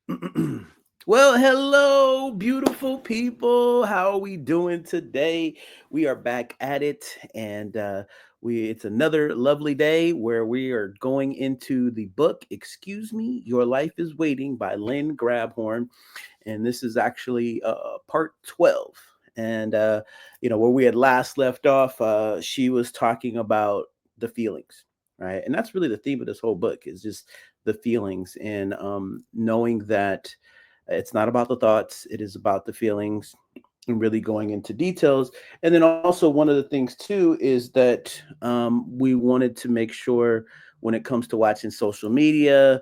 Well, hello, beautiful people. How are we doing today? We are back at it, and we it's another lovely day where we are going into the book "Excuse Me, Your Life Is Waiting" by Lynn Grabhorn, and this is actually part 12. And where we had last left off, she was talking about the feelings, right? And that's really the theme of this whole book is just the feelings and knowing that it's not about the thoughts, it is about the feelings and really going into details. And then also, one of the things too is that we wanted to make sure when it comes to watching social media,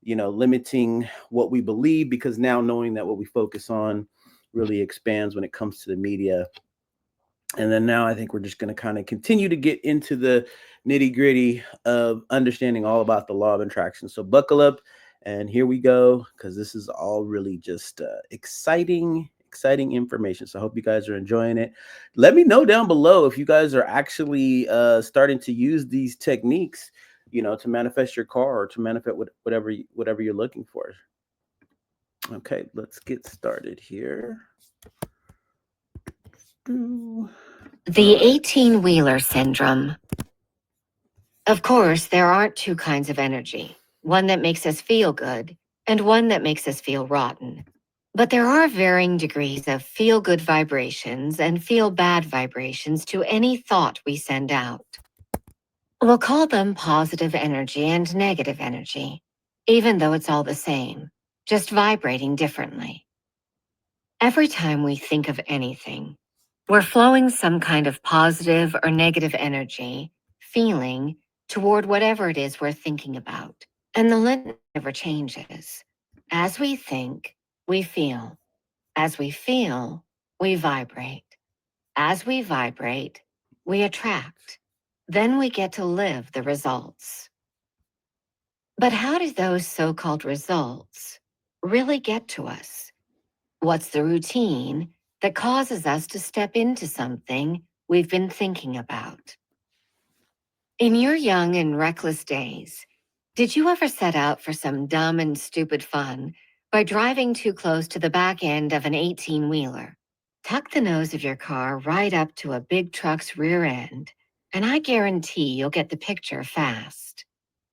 limiting what we believe, because now knowing that what we focus on really expands when it comes to the media. And then now I think we're just going to kind of continue to get into the nitty gritty of understanding all about the law of attraction. So buckle up and here we go, because this is all really just exciting information. So I hope you guys are enjoying it. Let me know down below if you guys are actually starting to use these techniques, to manifest your car or to manifest whatever you're looking for. Okay, let's get started here. All The right. 18-wheeler syndrome. Of course, there aren't two kinds of energy, one that makes us feel good and one that makes us feel rotten. But there are varying degrees of feel-good vibrations and feel-bad vibrations to any thought we send out. We'll call them positive energy and negative energy, even though it's all the same, just vibrating differently. Every time we think of anything, we're flowing some kind of positive or negative energy, feeling, toward whatever it is we're thinking about. And the limit never changes. As we think, we feel. As we feel, we vibrate. As we vibrate, we attract. Then we get to live the results. But how do those so-called results really get to us? What's the routine that causes us to step into something we've been thinking about? In your young and reckless days, did you ever set out for some dumb and stupid fun by driving too close to the back end of an 18-wheeler? Tuck the nose of your car right up to a big truck's rear end, and I guarantee you'll get the picture fast.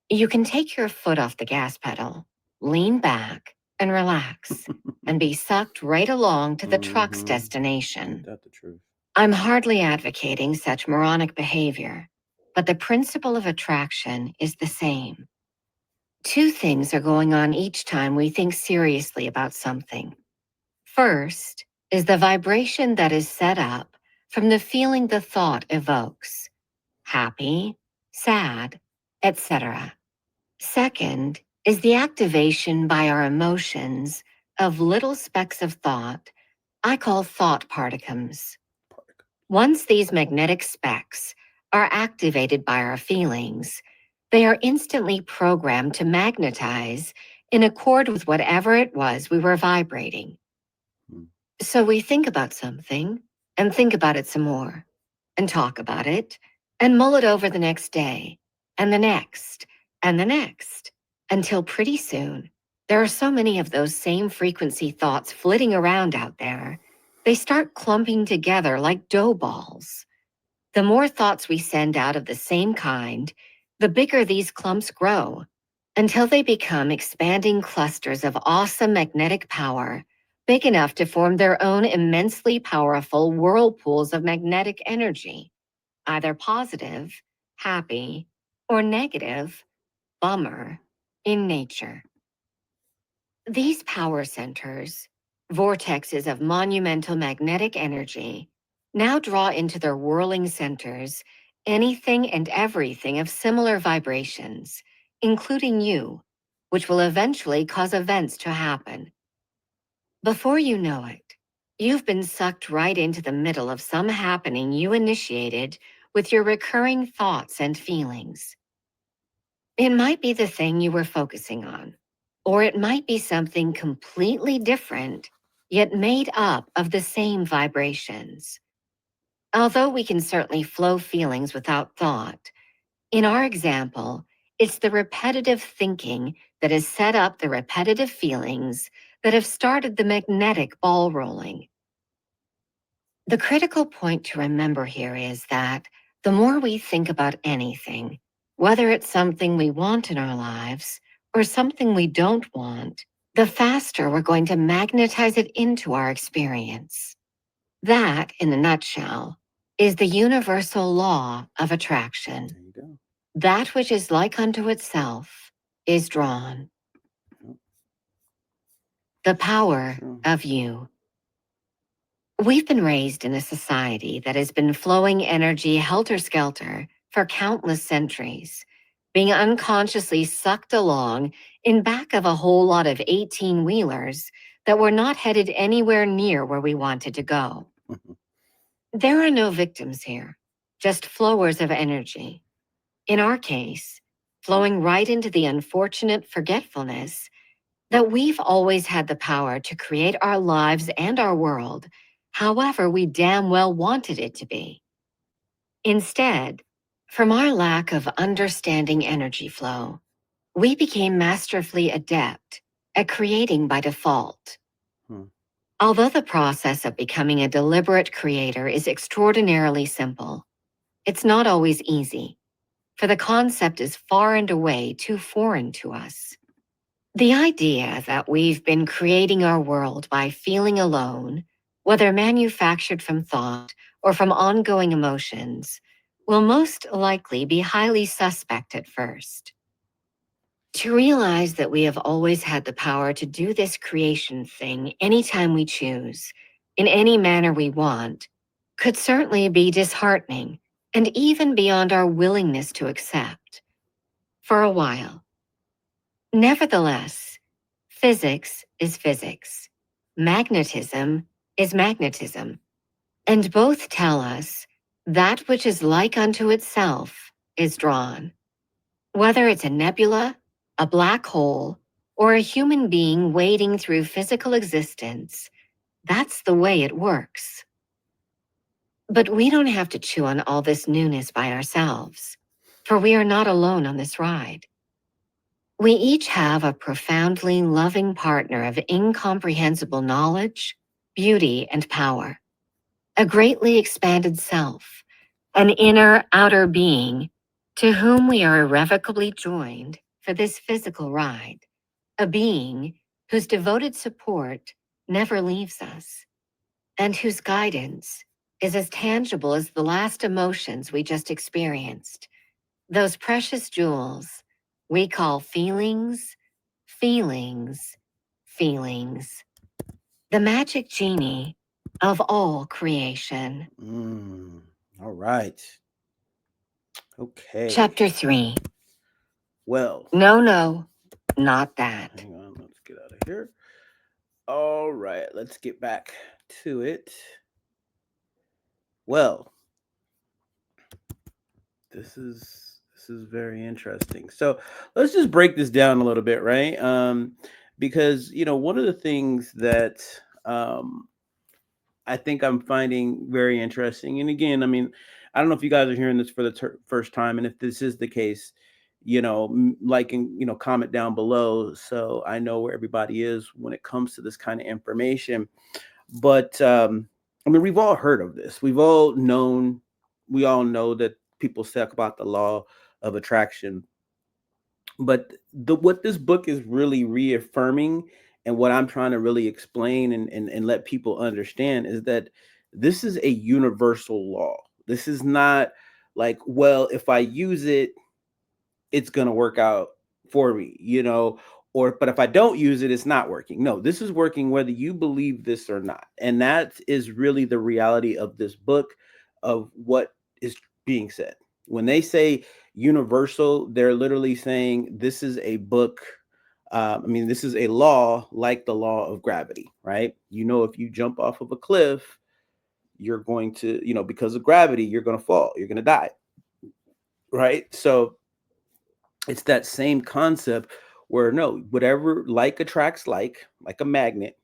You can take your foot off the gas pedal, lean back, and relax, and be sucked right along to the truck's Mm-hmm. destination. Ain't that the truth? I'm hardly advocating such moronic behavior, but the principle of attraction is the same. Two things are going on each time we think seriously about something. First is the vibration that is set up from the feeling the thought evokes: happy, sad, etc. Second is the activation by our emotions of little specks of thought I call thought particles. Once these magnetic specks are activated by our feelings, they are instantly programmed to magnetize in accord with whatever it was we were vibrating. Mm. So we think about something and think about it some more and talk about it and mull it over the next day and the next and the next until pretty soon there are so many of those same frequency thoughts flitting around out there, they start clumping together like dough balls. The more thoughts we send out of the same kind, the bigger these clumps grow until they become expanding clusters of awesome magnetic power, big enough to form their own immensely powerful whirlpools of magnetic energy, either positive, happy, or negative, bummer, in nature. These power centers, vortexes of monumental magnetic energy, now draw into their whirling centers anything and everything of similar vibrations, including you, which will eventually cause events to happen. Before you know it, you've been sucked right into the middle of some happening you initiated with your recurring thoughts and feelings. It might be the thing you were focusing on, or it might be something completely different, yet made up of the same vibrations. Although we can certainly flow feelings without thought, in our example, It's the repetitive thinking that has set up the repetitive feelings that have started the magnetic ball rolling. The critical point to remember here is that the more we think about anything, whether it's something we want in our lives or something we don't want, the faster we're going to magnetize it into our experience. That, in a nutshell, is the universal law of attraction. There you go. That which is like unto itself is drawn. Yep, The power true. of you. We've been raised in a society that has been flowing energy helter skelter for countless centuries, being unconsciously sucked along in back of a whole lot of 18 wheelers that were not headed anywhere near where we wanted to go. There are no victims here, just flowers of energy. In our case, flowing right into the unfortunate forgetfulness that we've always had the power to create our lives and our world however we damn well wanted it to be. Instead, from our lack of understanding energy flow, we became masterfully adept at creating by default. Hmm. Although the process of becoming a deliberate creator is extraordinarily simple, it's not always easy, for the concept is far and away too foreign to us. The idea that we've been creating our world by feeling alone, whether manufactured from thought or from ongoing emotions, will most likely be highly suspect at first. To realize that we have always had the power to do this creation thing anytime we choose, in any manner we want, could certainly be disheartening and even beyond our willingness to accept. For a while. Nevertheless, physics is physics. Magnetism is magnetism. And both tell us that which is like unto itself is drawn. Whether it's a nebula, a black hole, or a human being wading through physical existence, that's the way it works. But we don't have to chew on all this newness by ourselves, for we are not alone on this ride. We each have a profoundly loving partner of incomprehensible knowledge, beauty, and power, a greatly expanded self, an inner outer being to whom we are irrevocably joined for this physical ride, a being whose devoted support never leaves us, and whose guidance is as tangible as the last emotions we just experienced, those precious jewels we call feelings, feelings, feelings. The magic genie of all creation. Mm. All right. Okay. Chapter 3. Well, No, no, not that. hang on. Let's get out of here. All right. Let's get back to it. Well, this is very interesting. So let's just break this down a little bit, right? Because one of the things that um, I think I'm finding very interesting, and again, I mean, I don't know if you guys are hearing this for the first time, and if this is the case, like and comment down below so I know where everybody is when it comes to this kind of information. But I mean, we've all heard of this. We all know that people talk about the law of attraction. But what this book is really reaffirming, and what I'm trying to really explain and let people understand, is that this is a universal law. This is not like, well, if I use it, it's going to work out for me, or but if I don't use it, it's not working. No, this is working whether you believe this or not. And that is really the reality of this book, of what is being said. When they say universal, they're literally saying this is a book. I mean, this is a law like the law of gravity, right? If you jump off of a cliff, you're going to, because of gravity, you're going to fall, you're going to die, right? So it's that same concept where, no, whatever like attracts like a magnet,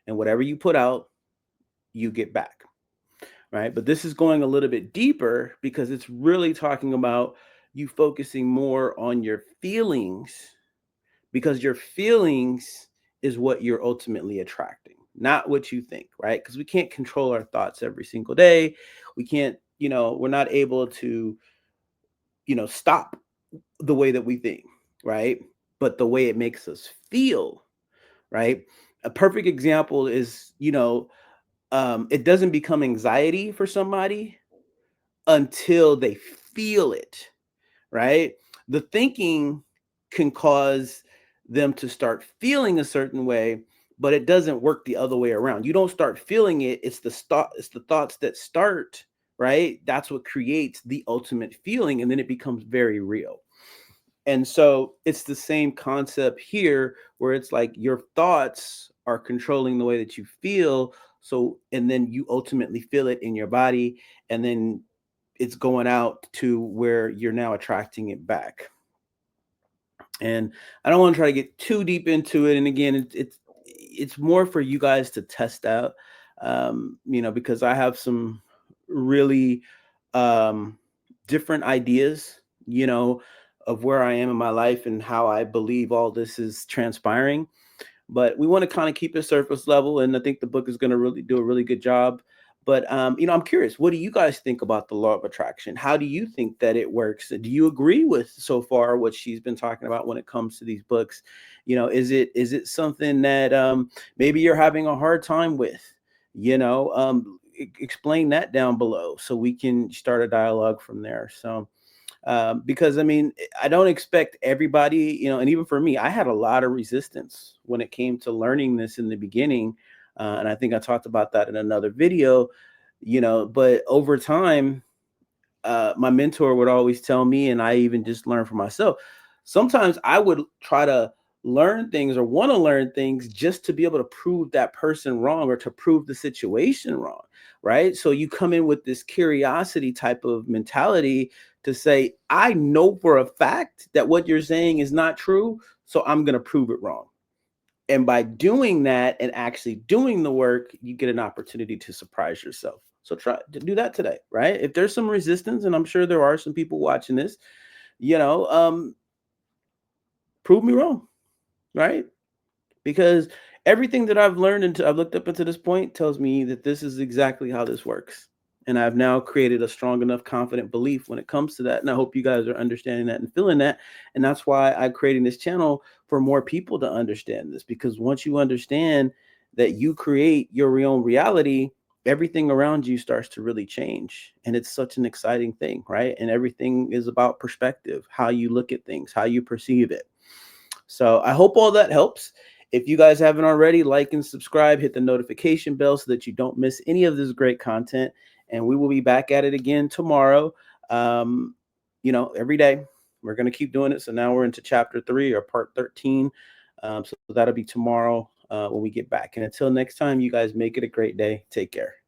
and whatever you put out, you get back, right? But this is going a little bit deeper because it's really talking about you focusing more on your feelings, because your feelings is what you're ultimately attracting, not what you think, right? Because we can't control our thoughts every single day. We can't, we're not able to, stop the way that we think, right? But the way it makes us feel, right? A perfect example is, it doesn't become anxiety for somebody until they feel it, right? The thinking can cause them to start feeling a certain way, but it doesn't work the other way around. You don't start feeling it, it's the thoughts that start, right? That's what creates the ultimate feeling, and then it becomes very real. And so it's the same concept here, where it's like your thoughts are controlling the way that you feel. So, and then you ultimately feel it in your body, and then it's going out to where you're now attracting it back. And I don't want to try to get too deep into it. And again, it's more for you guys to test out, because I have some really um, different ideas, of where I am in my life and how I believe all this is transpiring. But we want to kind of keep it surface level, and I think the book is going to really do a really good job. But I'm curious, what do you guys think about the law of attraction? How do you think that it works? Do you agree with so far what she's been talking about when it comes to these books? Is it something that maybe you're having a hard time with? Explain that down below so we can start a dialogue from there. So because I don't expect everybody, and even for me, I had a lot of resistance when it came to learning this in the beginning. And I think I talked about that in another video, but over time, my mentor would always tell me, and I even just learned for myself. Sometimes I would try to learn things or want to learn things just to be able to prove that person wrong or to prove the situation wrong, right? So you come in with this curiosity type of mentality to say, I know for a fact that what you're saying is not true, so I'm going to prove it wrong. And by doing that and actually doing the work, you get an opportunity to surprise yourself. So try to do that today, right? If there's some resistance, and I'm sure there are some people watching this, you know, um, prove me wrong, right? Because everything that I've learned and I've looked up until this point tells me that this is exactly how this works. And I've now created a strong enough, confident belief when it comes to that. And I hope you guys are understanding that and feeling that. And that's why I'm creating this channel, for more people to understand this. Because once you understand that you create your own reality, everything around you starts to really change. And it's such an exciting thing, right? And everything is about perspective, how you look at things, how you perceive it. So I hope all that helps. If you guys haven't already, like and subscribe, hit the notification bell so that you don't miss any of this great content. And we will be back at it again tomorrow. Um, every day. We're going to keep doing it. So now we're into chapter 3 or part 13. So that'll be tomorrow when we get back. And until next time, you guys make it a great day. Take care.